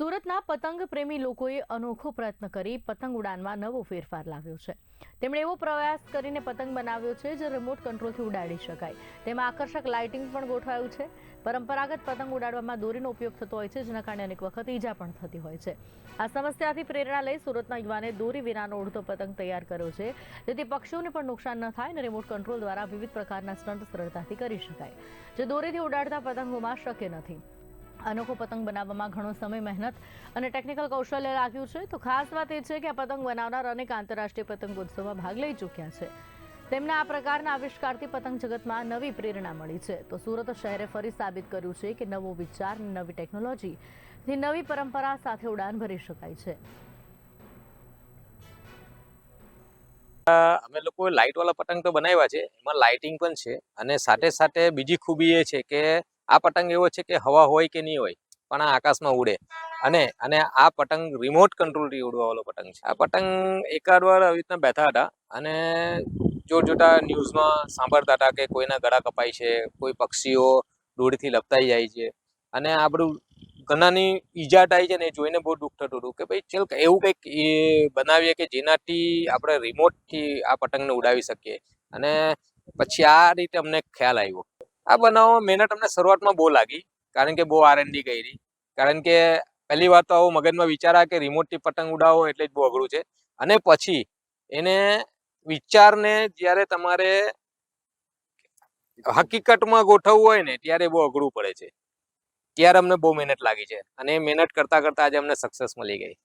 સુરતના પતંગ પ્રેમી લોકોએ અનોખો પ્રયત્ન કરી પતંગ ઉડાનમાં નવો ફેરફાર લાવ્યો છે। તેમણે એવો પ્રયાસ કરીને પતંગ બનાવ્યો છે જે રિમોટ કંટ્રોલથી ઉડાડી શકાય। તેમાં આકર્ષક લાઇટિંગ પણ ગોઠવાયું છે। પરંપરાગત પતંગ ઉડાડવામાં દોરીનો ઉપયોગ થતો હોય છે, જેના કારણે અનેક વખત ઈજા પણ થતી હોય છે। આ સમસ્યાથી પ્રેરણા લઈ સુરતના યુવાને દોરી વિનાનો ઉડતો પતંગ તૈયાર કર્યો છે, જેથી પક્ષીઓને પણ નુકસાન ન થાય અને રિમોટ કંટ્રોલ દ્વારા વિવિધ પ્રકારના સ્ટન્ટ સરળતાથી કરી શકાય, જે દોરીથી ઉડાડતા પતંગોમાં શક્ય નથી। અનોખો પતંગ બનાવવામાં ઘણો સમય, મહેનત અને ટેકનિકલ કૌશલ્ય લાગ્યું છે। તો ખાસ વાત એ છે કે આ પતંગ બનાવનાર અનેક આંતરરાષ્ટ્રીય પતંગોત્સવમાં ભાગ લઈ ચૂક્યા છે। તેમના આ પ્રકારના આવિષ્કારથી પતંગ જગતમાં નવી પ્રેરણા મળી છે। તો સુરત શહેરે ફરી સાબિત કર્યું છે કે નવો વિચાર અને નવી ટેકનોલોજીથી નવી પરંપરા સાથે ઉડાન ભરી શકાય છે। અમે લોકો લાઇટ વાળા પતંગ તો બનાવ્યા છે, એમાં લાઇટિંગ પણ છે અને સાથે સાથે બીજી ખૂબી એ છે કે આ પતંગ એવો છે કે હવા હોય કે નહીં હોય પણ આ આકાશમાં ઉડે અને આ પતંગ રિમોટ કંટ્રોલથી ઉડવા વાળો પતંગ છે। આ પતંગ એકાદ વાર આવી રીતના બેઠા હતા અને જોતા ન્યૂઝમાં સાંભળતા હતા કે કોઈના ગળા કપાય છે, કોઈ પક્ષીઓ દોરીથી લપતાઈ જાય છે અને આ બધું ઘણાની ઈજા થાય છે ને, એ જોઈને બહુ દુઃખ થતું હતું કે ભાઈ ચલ એવું કંઈક બનાવીએ કે જેનાથી આપણે રિમોટથી આ પતંગને ઉડાવી શકીએ। અને પછી આ રીતે અમને ખ્યાલ આવ્યો। આ બનાવવામાં મહેનત અમને શરૂઆતમાં બહુ લાગી, કારણ કે બહુ R&D કરી। કારણ કે પહેલી વાત તો આવો મગજમાં વિચાર આવે કે રિમોટથી પતંગ ઉડાવો એટલે જ બહુ અઘરું છે, અને પછી એને વિચારને જ્યારે તમારે હકીકતમાં ગોઠવવું હોય ને ત્યારે બહુ અઘરું પડે છે। ત્યારે અમને બહુ મહેનત લાગી છે અને મહેનત કરતા કરતા આજે અમને સક્સેસ મળી ગઈ।